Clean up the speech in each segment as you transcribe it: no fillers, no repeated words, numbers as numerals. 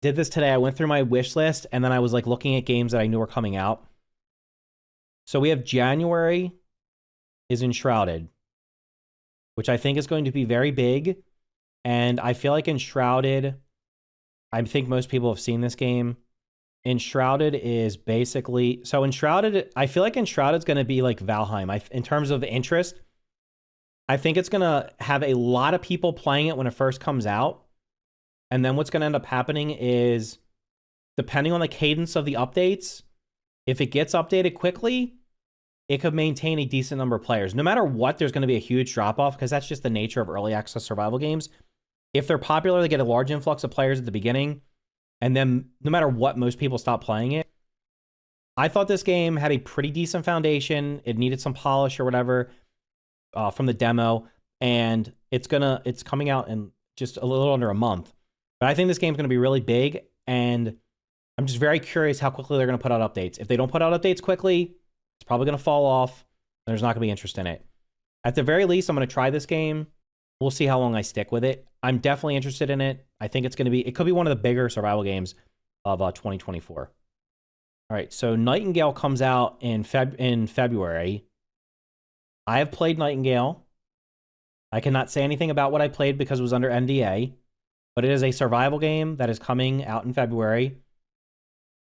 did this today. I went through my wish list and then I was like looking at games that I knew were coming out. So we have January is Enshrouded, which I think is going to be very big. And I feel like Enshrouded, I think most people have seen this game. Enshrouded is basically, so Enshrouded, I feel like Enshrouded is going to be like Valheim. In terms of interest, I think it's going to have a lot of people playing it when it first comes out. And then what's going to end up happening is, depending on the cadence of the updates, if it gets updated quickly, it could maintain a decent number of players. No matter what, there's going to be a huge drop-off because that's just the nature of early access survival games. If they're popular, they get a large influx of players at the beginning, and then no matter what, most people stop playing it. I thought this game had a pretty decent foundation. It needed some polish or whatever from the demo, and it's coming out in just a little under a month. But I think this game's going to be really big, and I'm just very curious how quickly they're going to put out updates. If they don't put out updates quickly, it's probably going to fall off. There's not going to be interest in it. At the very least, I'm going to try this game. We'll see how long I stick with it. I'm definitely interested in it. I think it could be one of the bigger survival games of 2024. All right, so Nightingale comes out in February. I have played Nightingale. I cannot say anything about what I played because it was under NDA, but it is a survival game that is coming out in February.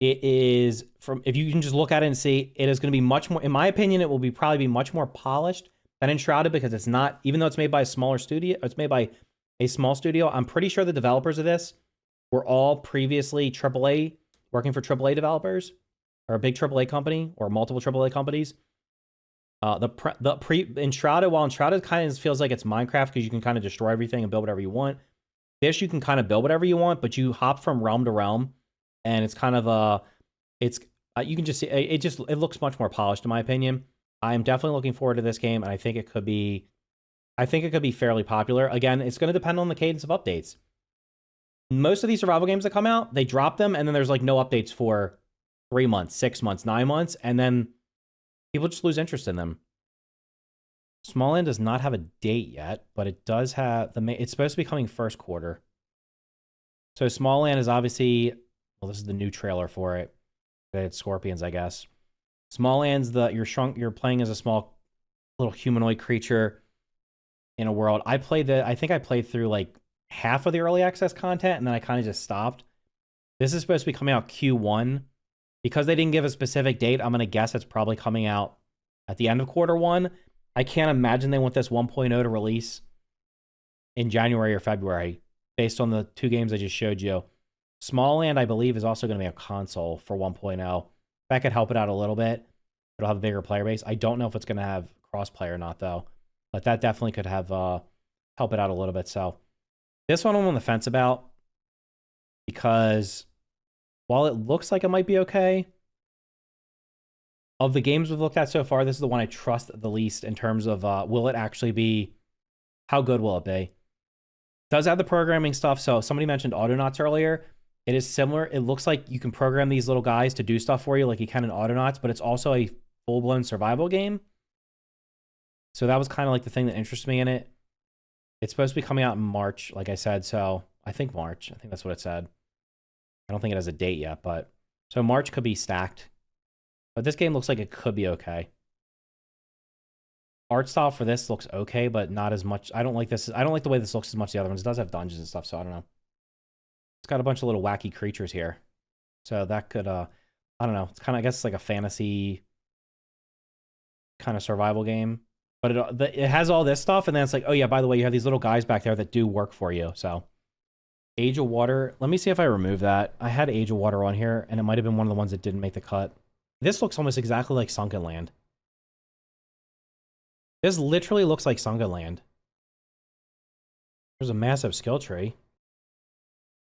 It is, if you can just look at it and see, it is going to be much more, in my opinion, it will probably be much more polished than Enshrouded because it's not, even though it's made by a smaller studio, it's made by a small studio. I'm pretty sure the developers of this were all previously AAA, working for AAA developers, or a big AAA company, or multiple AAA companies. Enshrouded, while Enshrouded kind of feels like it's Minecraft because you can kind of destroy everything and build whatever you want. This, you can kind of build whatever you want, but you hop from realm to realm, and it's kind of you can just see it looks much more polished in my opinion. I'm definitely looking forward to this game, and I think it could be fairly popular. Again, it's going to depend on the cadence of updates. Most of these survival games that come out, they drop them, and then there's like no updates for 3 months, 6 months, 9 months, and then people just lose interest in them. Small does not have a date yet, but it does have it's supposed to be coming first quarter. So Small is obviously, well, this is the new trailer for it. It's Scorpions, I guess. Small you're playing as a small little humanoid creature in a world. I think I played through like half of the early access content, and then I kind of just stopped. This is supposed to be coming out Q1. Because they didn't give a specific date, I'm going to guess it's probably coming out at the end of quarter one. I can't imagine they want this 1.0 to release in January or February, based on the 2 games I just showed you. Small I believe, is also going to be a console for 1.0. That could help it out a little bit. It'll have a bigger player base. I don't know if it's going to have crossplay or not, though. But that definitely could have help it out a little bit. So this one I'm on the fence about, because while it looks like it might be okay, of the games we've looked at so far, this is the one I trust the least in terms of will it actually be, how good will it be? It does have the programming stuff. So somebody mentioned Autonauts earlier. It is similar. It looks like you can program these little guys to do stuff for you like you can in Autonauts, but it's also a full-blown survival game. So that was kind of like the thing that interests me in it. It's supposed to be coming out in March, like I said. So I think March. I think that's what it said. I don't think it has a date yet, but so March could be stacked. But this game looks like it could be okay. Art style for this looks okay, but not as much. I don't like this. I don't like the way this looks as much as the other ones. It does have dungeons and stuff, so I don't know. It's got a bunch of little wacky creatures here. So that could, I don't know. It's kind of, I guess it's like a fantasy kind of survival game. But it has all this stuff, and then it's like, oh yeah, by the way, you have these little guys back there that do work for you, so. Age of Water. Let me see if I remove that. I had Age of Water on here, and it might have been one of the ones that didn't make the cut. This looks almost exactly like Sunken Land. This literally looks like Sunken Land. There's a massive skill tree.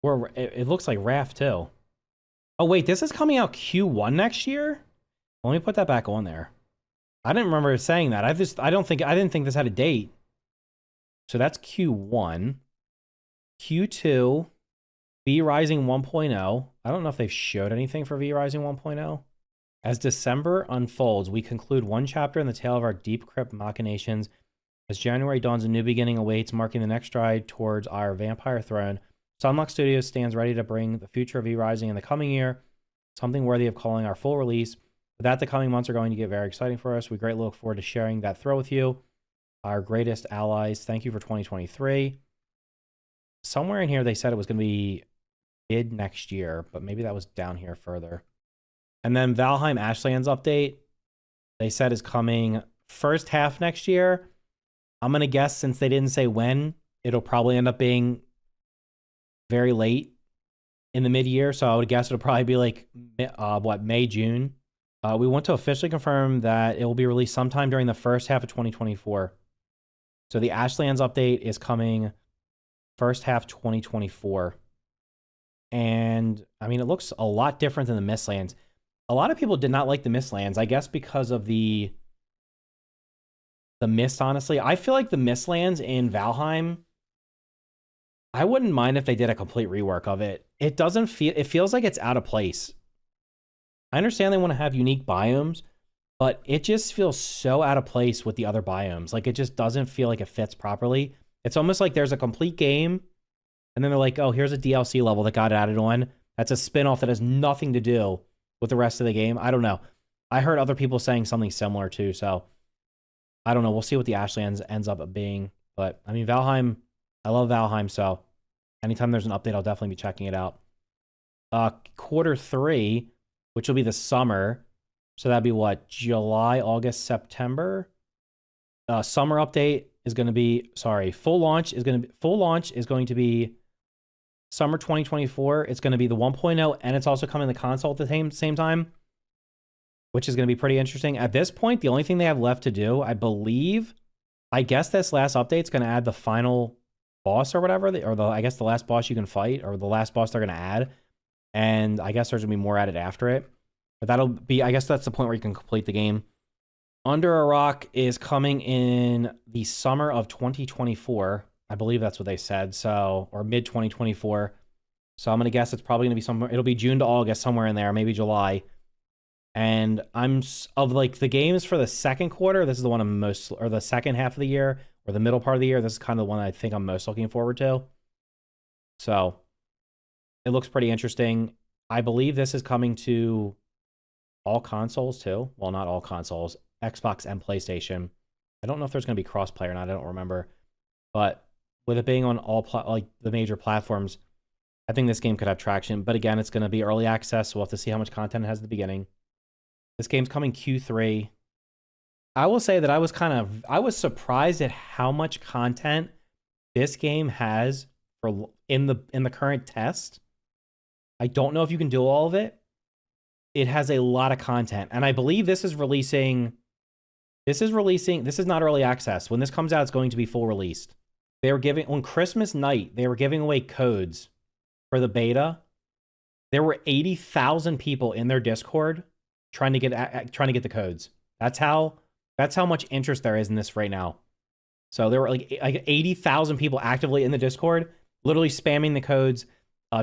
Or it looks like Raft, too. Oh, wait, this is coming out Q1 next year? Let me put that back on there. I didn't remember saying that. I didn't think this had a date. So that's Q1. Q2, V Rising 1.0. I don't know if they've showed anything for V Rising 1.0. As December unfolds, we conclude one chapter in the tale of our deep crypt machinations. As January dawns, a new beginning awaits, marking the next stride towards our vampire throne. Sunlock Studios stands ready to bring the future of E-Rising in the coming year, something worthy of calling our full release. But that the coming months are going to get very exciting for us. We greatly look forward to sharing that thrill with you, our greatest allies. Thank you for 2023. Somewhere in here they said it was going to be mid next year, but maybe that was down here further. And then Valheim Ashlands update, they said is coming first half next year. I'm going to guess, since they didn't say when, it'll probably end up being very late in the mid-year. So I would guess it'll probably be like, May, June. We want to officially confirm that it will be released sometime during the first half of 2024. So the Ashlands update is coming first half 2024. And I mean, it looks a lot different than the Mistlands. A lot of people did not like the Mistlands, I guess because of the mist, honestly. I feel like the Mistlands in Valheim, I wouldn't mind if they did a complete rework of it. It feels like it's out of place. I understand they want to have unique biomes, but it just feels so out of place with the other biomes. Like, it just doesn't feel like it fits properly. It's almost like there's a complete game, and then they're like, oh, here's a DLC level that got added on. That's a spin-off that has nothing to do with the rest of the game. I don't know. I heard other people saying something similar too, so I don't know. We'll see what the Ashlands ends up being. But, I mean, Valheim, I love Valheim, so anytime there's an update, I'll definitely be checking it out. Quarter 3, which will be the summer. So that'd be what? July, August, September? Summer update is going to be, full launch is going to be summer 2024. It's going to be the 1.0, and it's also coming to the console at the same time, which is going to be pretty interesting. At this point, the only thing they have left to do, I guess this last update's going to add the final boss or whatever, I guess the last boss you can fight, or the last boss they're going to add. And I guess there's going to be more added after it. But that'll be, I guess that's the point where you can complete the game. Under a Rock is coming in the summer of 2024. I believe that's what they said. So, or mid 2024. So I'm going to guess it's probably going to be somewhere, it'll be June to August, somewhere in there, maybe July. And of like the games for the second quarter, this is the one I'm most, or the second half of the year, or the middle part of the year, this is kind of the one I think I'm most looking forward to. So it looks pretty interesting. I believe this is coming to all consoles too. Well, not all consoles, Xbox and PlayStation. I don't know if there's going to be crossplay or not. I don't remember. But with it being on all the major platforms, I think this game could have traction. But again, it's going to be early access, so we'll have to see how much content it has at the beginning. This game's coming Q3. I will say that I was surprised at how much content this game has in the current test. I don't know if you can do all of it. It has a lot of content, and I believe this is releasing. This is not early access. When this comes out, it's going to be full released. They were giving on Christmas night. They were giving away codes for the beta. There were 80,000 people in their Discord trying to get the codes. That's how much interest there is in this right now. So there were like 80,000 people actively in the Discord, literally spamming the codes,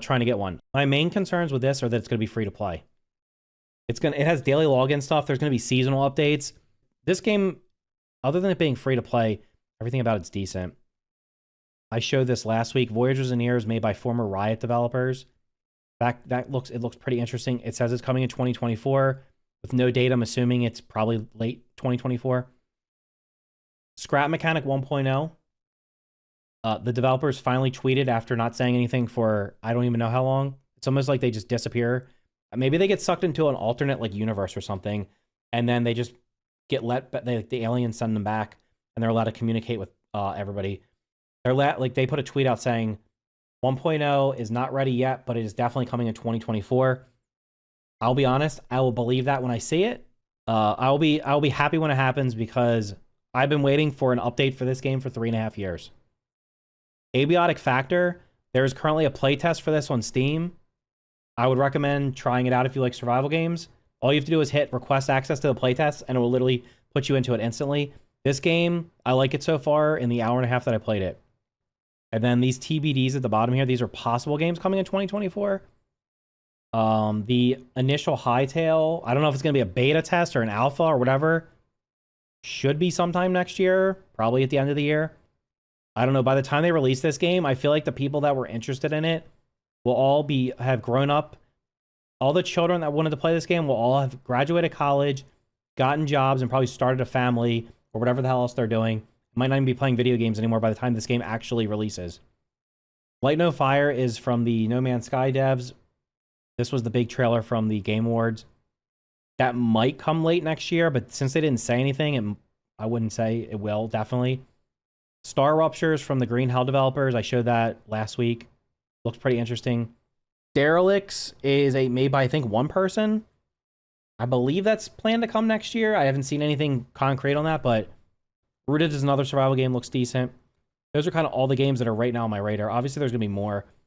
trying to get one. My main concerns with this are that it's going to be free to play. It has daily login stuff. There's going to be seasonal updates. This game, other than it being free to play, everything about it's decent. I showed this last week. Voyagers and Ears, made by former Riot developers. It looks pretty interesting. It says it's coming in 2024 with no date. I'm assuming it's probably late 2024. Scrap Mechanic 1.0. The developers finally tweeted after not saying anything for I don't even know how long. It's almost like they just disappear. Maybe they get sucked into an alternate like universe or something, and then they just get the aliens send them back, and they're allowed to communicate with everybody. They put a tweet out saying 1.0 is not ready yet, but it is definitely coming in 2024. I'll be honest, I will believe that when I see it. I'll be happy when it happens because I've been waiting for an update for this game for 3.5 years. Abiotic Factor, there is currently a playtest for this on Steam. I would recommend trying it out if you like survival games. All you have to do is hit request access to the playtest, and it will literally put you into it instantly. This game, I like it so far in the hour and a half that I played it. And then these TBDs at the bottom here, these are possible games coming in 2024. The initial Hightail, I don't know if it's going to be a beta test or an alpha or whatever. Should be sometime next year, probably at the end of the year. I don't know. By the time they release this game, I feel like the people that were interested in it will all have grown up. All the children that wanted to play this game will all have graduated college, gotten jobs, and probably started a family or whatever the hell else they're doing. Might not even be playing video games anymore by the time this game actually releases. Light No Fire is from the No Man's Sky devs. This was the big trailer from the Game Awards. That might come late next year, but since they didn't say anything, I wouldn't say it will, definitely. Star Ruptures from the Green Hell developers. I showed that last week. Looks pretty interesting. Derelicts is made by, I think, one person. I believe that's planned to come next year. I haven't seen anything concrete on that, but Rooted is another survival game. Looks decent. Those are kind of all the games that are right now on my radar. Obviously, there's going to be more.